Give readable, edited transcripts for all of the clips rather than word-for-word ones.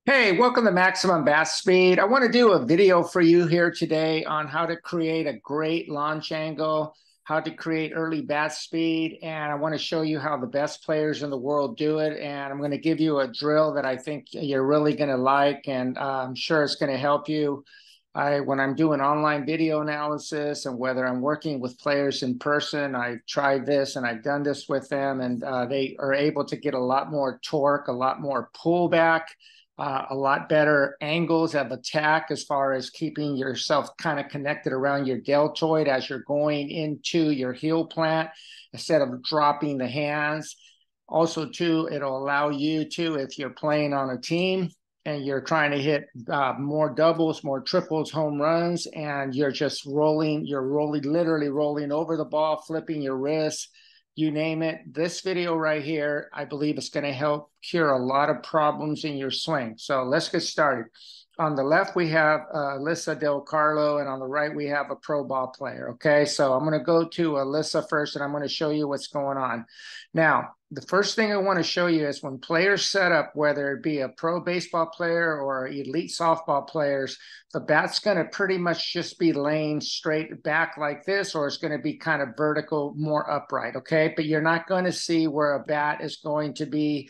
Hey, welcome to Maximum Bat Speed. I want to do a video for you here today on how to create a great launch angle, how to create early bat speed, and I want to show you how the best players in the world do it. And I'm going to give you a drill that I think you're really going to like, and I'm sure it's going to help you. When I'm doing online video analysis and whether I'm working with players in person, I've tried this and I've done this with them, and they are able to get a lot more torque, a lot more pullback, a lot better angles of attack as far as keeping yourself kind of connected around your deltoid as you're going into your heel plant instead of dropping the hands. Also, too, it'll allow you to, if you're playing on a team and you're trying to hit more doubles, more triples, home runs, and you're rolling, literally rolling over the ball, flipping your wrist, you name it. This video right here, I believe is going to help cure a lot of problems in your swing. So let's get started. On the left, we have Alyssa Del Carlo, and on the right, we have a pro ball player. Okay, so I'm going to go to Alyssa first, and I'm going to show you what's going on. Now, the first thing I want to show you is when players set up, whether it be a pro baseball player or elite softball players, the bat's going to pretty much just be laying straight back like this, or it's going to be kind of vertical, more upright, okay? But you're not going to see where a bat is going to be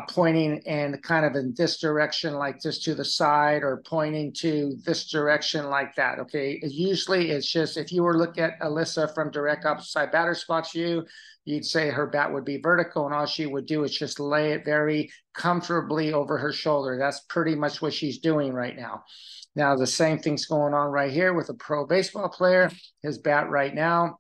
pointing and kind of in this direction like this to the side, or pointing to this direction like that, okay? Usually it's just, if you were to look at Alyssa from direct opposite side batter's box view, you'd say her bat would be vertical, and all she would do is just lay it very comfortably over her shoulder. That's pretty much what she's doing right now. Now, the same thing's going on right here with a pro baseball player. His bat right now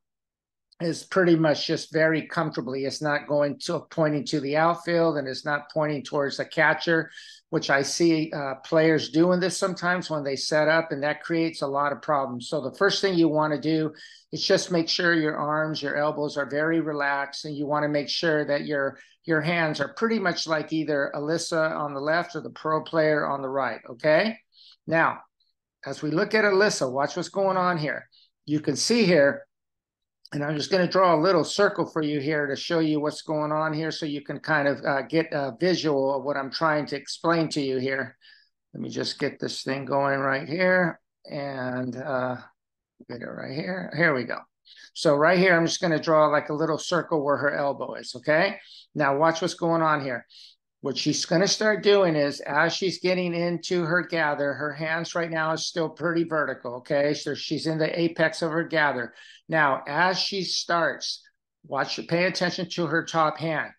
is pretty much just very comfortably. It's not going to pointing to the outfield, and it's not pointing towards the catcher, which I see players doing this sometimes when they set up, and that creates a lot of problems. So the first thing you want to do is just make sure your arms, your elbows are very relaxed, and you want to make sure that your hands are pretty much like either Alyssa on the left or the pro player on the right, okay? Now, as we look at Alyssa, watch what's going on here. You can see here, and I'm just going to draw a little circle for you here to show you what's going on here so you can kind of get a visual of what I'm trying to explain to you here. Let me just get this thing going right here and get it right here. Here we go. So right here, I'm just going to draw like a little circle where her elbow is, okay? Now watch what's going on here. What she's going to start doing is, as she's getting into her gather, her hands right now is still pretty vertical, okay? So she's in the apex of her gather. Now, as she starts, pay attention to her top hand,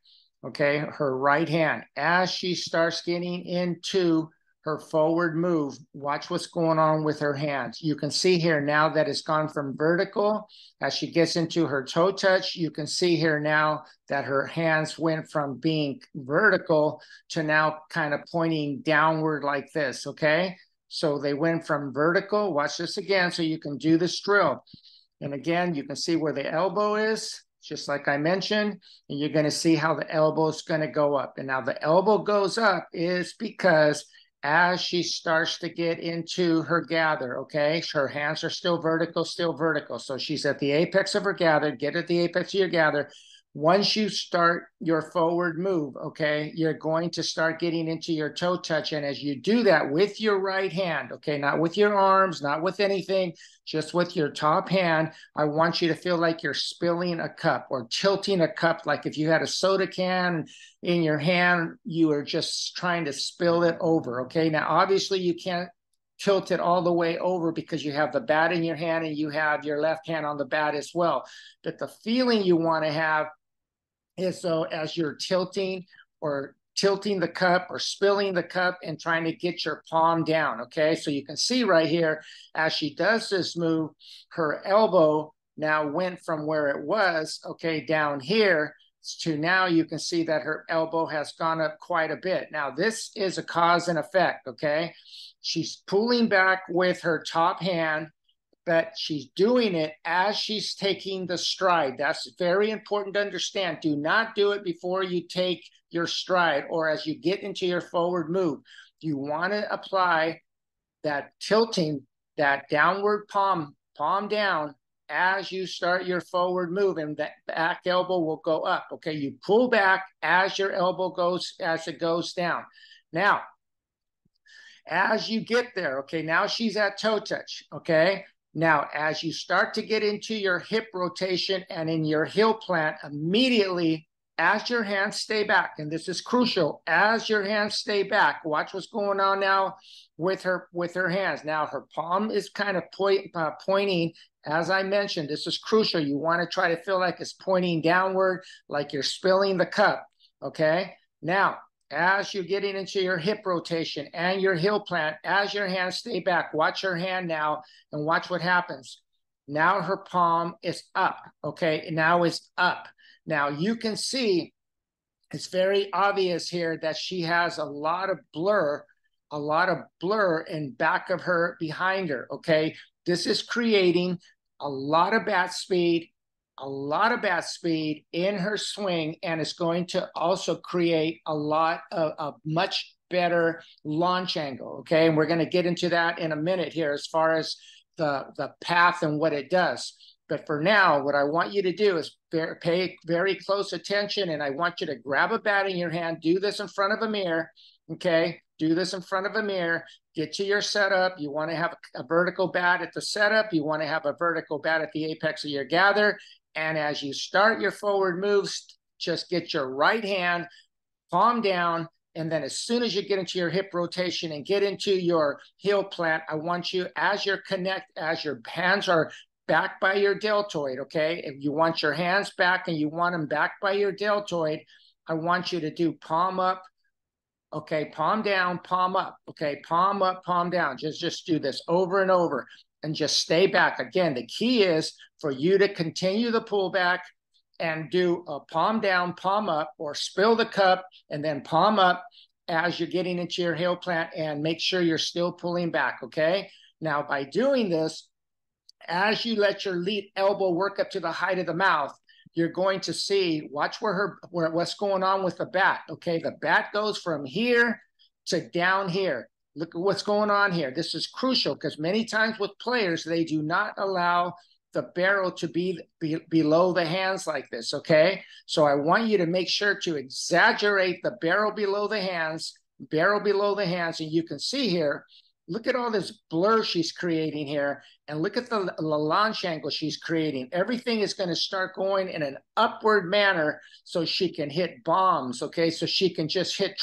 okay? Her right hand. As she starts getting into her forward move, watch what's going on with her hands. You can see here now that it's gone from vertical. As she gets into her toe touch, you can see here now that her hands went from being vertical to now kind of pointing downward like this, okay? So they went from vertical, watch this again so you can do this drill. And again, you can see where the elbow is, just like I mentioned, and you're going to see how the elbow is going to go up. And now the elbow goes up is because as she starts to get into her gather, okay, her hands are still vertical, still vertical. So she's at the apex of her gather, get at the apex of your gather. Once you start your forward move, okay, you're going to start getting into your toe touch. And as you do that with your right hand, okay, not with your arms, not with anything, just with your top hand, I want you to feel like you're spilling a cup or tilting a cup. Like if you had a soda can in your hand, you are just trying to spill it over, okay? Now, obviously you can't tilt it all the way over because you have the bat in your hand and you have your left hand on the bat as well. But the feeling you want to have is, so as you're tilting the cup or spilling the cup and trying to get your palm down, okay? So you can see right here, as she does this move, her elbow now went from where it was, okay, down here, to now you can see that her elbow has gone up quite a bit. Now, this is a cause and effect, okay? She's pulling back with her top hand, but she's doing it as she's taking the stride. That's very important to understand. Do not do it before you take your stride or as you get into your forward move. You want to apply that tilting, that downward palm down as you start your forward move, and that back elbow will go up. Okay, you pull back as your elbow goes, as it goes down. Now, As you get there, okay, now she's at toe touch, okay? Now, as you start to get into your hip rotation and in your heel plant, immediately as your hands stay back, and this is crucial, as your hands stay back, watch what's going on now with her hands. Now her palm is kind of pointing, as I mentioned, this is crucial. You want to try to feel like it's pointing downward, like you're spilling the cup, okay? Now, as you're getting into your hip rotation and your heel plant, as your hands stay back, watch her hand now and watch what happens. Now her palm is up, okay? Now it's up. Now you can see it's very obvious here that she has a lot of blur in back of her, behind her, okay? This is creating a lot of bat speed in her swing, and it's going to also create a lot of a much better launch angle, okay? And we're going to get into that in a minute here as far as the path and what it does. But for now, what I want you to do is pay very close attention, and I want you to grab a bat in your hand, do this in front of a mirror, okay? Do this in front of a mirror, get to your setup. You want to have a vertical bat at the setup. You want to have a vertical bat at the apex of your gather. And as you start your forward moves, just get your right hand, palm down, and then as soon as you get into your hip rotation and get into your heel plant, I want you, as your hands are back by your deltoid, okay? If you want your hands back and you want them back by your deltoid, I want you to do palm up, okay, palm down, palm up, okay, palm up, palm down. Just do this over and over and just stay back. Again, the key is for you to continue the pullback and do a palm down, palm up, or spill the cup and then palm up as you're getting into your heel plant, and make sure you're still pulling back, okay? Now, by doing this, as you let your lead elbow work up to the height of the mouth, you're going to see, watch what's going on with the bat, okay? The bat goes from here to down here. Look at what's going on here. This is crucial because many times with players, they do not allow the barrel to be below the hands like this, okay? So I want you to make sure to exaggerate the barrel below the hands, and you can see here, look at all this blur she's creating here, and look at the launch angle she's creating. Everything is going to start going in an upward manner so she can hit bombs, okay? So she can just hit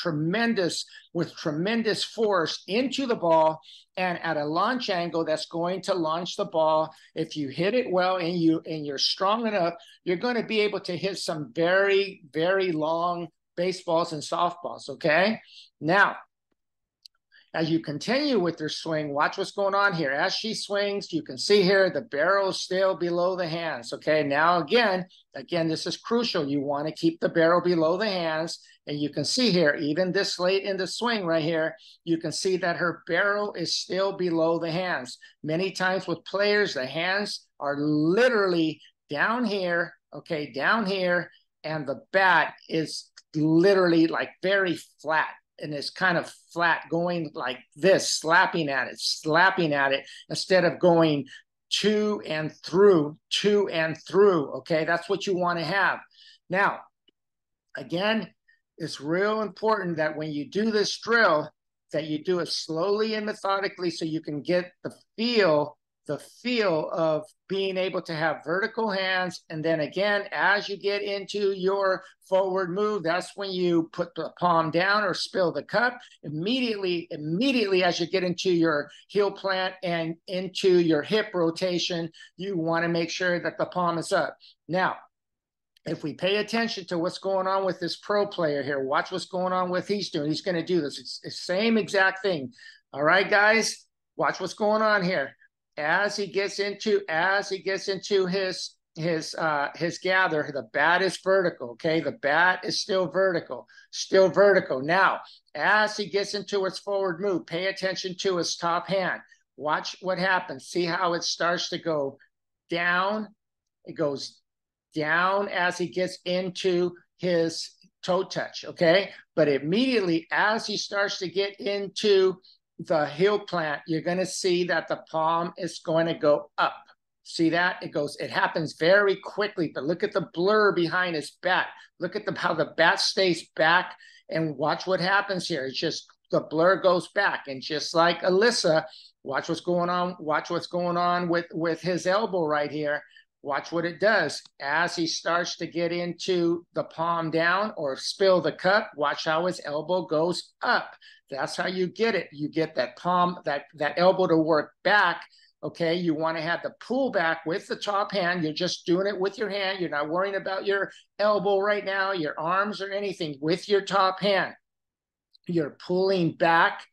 with tremendous force into the ball, and at a launch angle that's going to launch the ball. If you hit it well and you're strong enough, you're going to be able to hit some very, very long baseballs and softballs, okay? Now, as you continue with your swing, watch what's going on here. As she swings, you can see here the barrel is still below the hands. Okay, now again, this is crucial. You want to keep the barrel below the hands. And you can see here, even this late in the swing right here, you can see that her barrel is still below the hands. Many times with players, the hands are literally down here, okay, down here, and the bat is literally like very flat. And it's kind of flat, going like this, slapping at it, instead of going to and through, okay? That's what you want to have. Now, again, it's real important that when you do this drill, that you do it slowly and methodically so you can get the feel of being able to have vertical hands. And then again, as you get into your forward move, that's when you put the palm down or spill the cup. Immediately as you get into your heel plant and into your hip rotation, you want to make sure that the palm is up. Now, if we pay attention to what's going on with this pro player here, watch what's going on with he's doing. He's going to do this. It's the same exact thing. All right, guys, watch what's going on here. As he gets into his gather, the bat is vertical, okay? The bat is still vertical. Now, as he gets into its forward move, pay attention to his top hand. Watch what happens. See how it starts to go down. It goes down as he gets into his toe touch, okay? But immediately as he starts to get into the heel plant, you're going to see that the palm is going to go up. See that? It happens very quickly, but look at the blur behind his bat. Look at how the bat stays back, and watch what happens here. It's just the blur goes back. And just like Alyssa, watch what's going on. Watch what's going on with his elbow right here. Watch what it does. As he starts to get into the palm down or spill the cup, watch how his elbow goes up. That's how you get it. You get that palm, that elbow to work back. Okay, you want to have the pull back with the top hand. You're just doing it with your hand. You're not worrying about your elbow right now, your arms or anything. With your top hand, you're pulling back,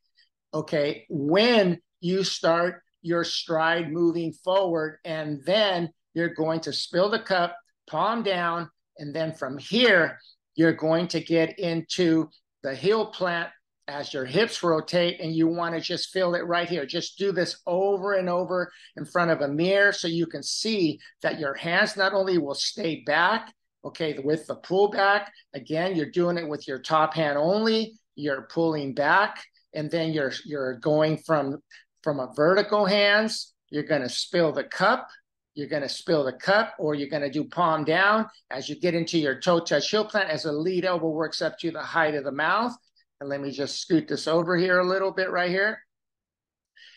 okay, when you start your stride moving forward, and then you're going to spill the cup, palm down, and then from here, you're going to get into the heel plant as your hips rotate, and you want to just feel it right here. Just do this over and over in front of a mirror so you can see that your hands not only will stay back, okay, with the pull back. Again, you're doing it with your top hand only. You're pulling back, and then you're going from a vertical hands. You're going to spill the cup. You're going to spill the cup, or you're going to do palm down as you get into your toe touch heel plant as the lead elbow works up to the height of the mouth. And let me just scoot this over here a little bit right here.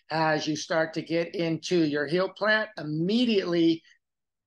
As you start to get into your heel plant, immediately,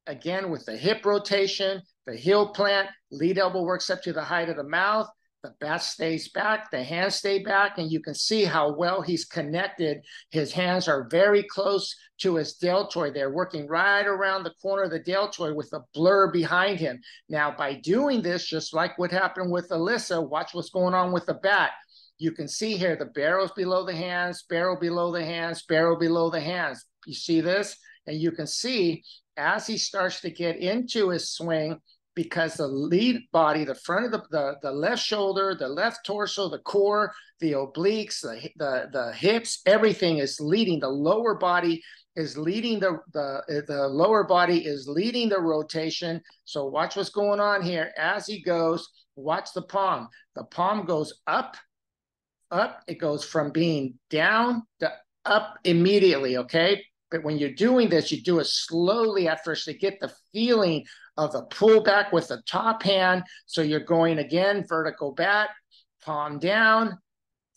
again, with the hip rotation, the heel plant, lead elbow works up to the height of the mouth, the bat stays back, the hands stay back, and you can see how well he's connected. His hands are very close to his deltoid. They're working right around the corner of the deltoid with a blur behind him. Now, by doing this, just like what happened with Alyssa, watch what's going on with the bat. You can see here the barrel's below the hands, barrel below the hands, barrel below the hands. You see this? And you can see as he starts to get into his swing, because the lead body, the front of the left shoulder, the left torso, the core, the obliques, the hips, everything is leading. The lower body is leading the lower body is leading the rotation. So watch what's going on here. As he goes, watch the palm. The palm goes up. It goes from being down to up immediately, okay? But when you're doing this, you do it slowly at first to get the feeling of the pullback with the top hand. So you're going again, vertical bat, palm down,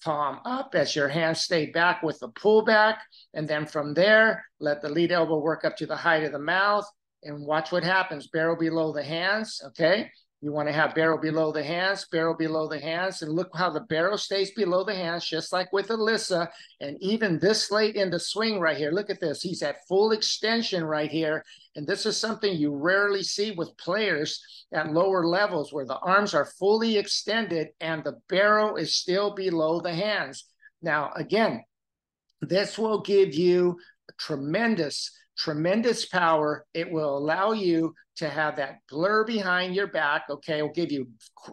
palm up as your hands stay back with the pullback. And then from there, let the lead elbow work up to the height of the mouth and watch what happens. Barrel below the hands, okay? You want to have barrel below the hands, and look how the barrel stays below the hands, just like with Alyssa. And even this late in the swing right here, look at this. He's at full extension right here. And this is something you rarely see with players at lower levels where the arms are fully extended and the barrel is still below the hands. Now, again, this will give you tremendous power. It will allow you to have that blur behind your back, okay? It will give you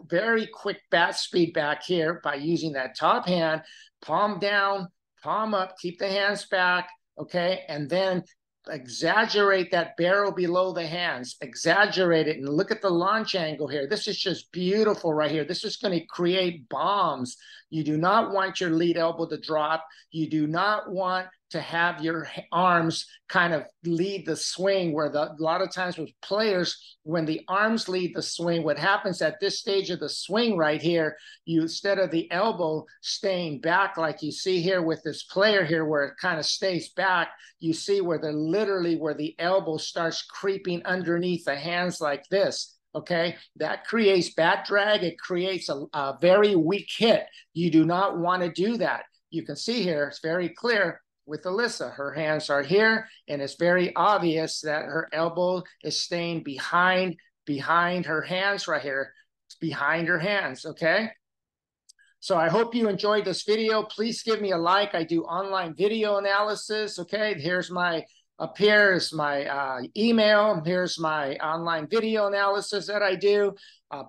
very quick bat speed back here by using that top hand, palm down, palm up, keep the hands back, okay? And then exaggerate that barrel below the hands, exaggerate it, and look at the launch angle here. This is just beautiful right here. This is going to create bombs. You do not want your lead elbow to drop. You do not want to have your arms kind of lead the swing, where a lot of times with players, when the arms lead the swing, what happens at this stage of the swing right here, instead of the elbow staying back like you see here with this player here where it kind of stays back, you see where where the elbow starts creeping underneath the hands like this. Okay, that creates bat drag. It creates a very weak hit. You do not want to do that. You can see here, it's very clear with Alyssa. Her hands are here, and it's very obvious that her elbow is staying behind her hands right here, behind her hands, okay? So I hope you enjoyed this video. Please give me a like. I do online video analysis, okay? Here's up here is my email. Here's my online video analysis that I do.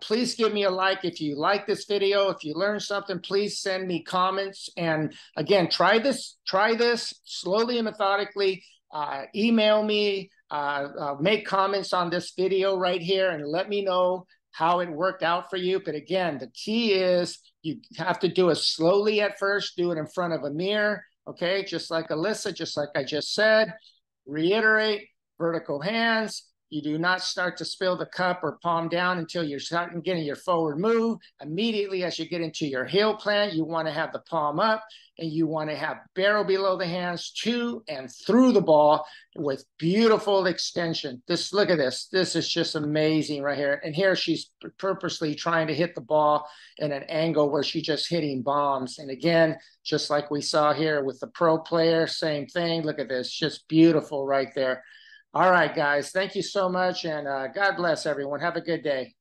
Please give me a like if you like this video. If you learned something, please send me comments. And again, try this slowly and methodically. Email me, make comments on this video right here and let me know how it worked out for you. But again, the key is you have to do it slowly at first. Do it in front of a mirror, okay? Just like Alyssa, just like I just said. Reiterate, vertical hands, You do not start to spill the cup or palm down until you're starting getting your forward move. Immediately as you get into your heel plant, you want to have the palm up and you want to have barrel below the hands to and through the ball with beautiful extension. Look at this. This is just amazing right here. And here she's purposely trying to hit the ball in an angle where she's just hitting bombs. And again, just like we saw here with the pro player, same thing. Look at this, just beautiful right there. All right, guys, thank you so much. And God bless everyone. Have a good day.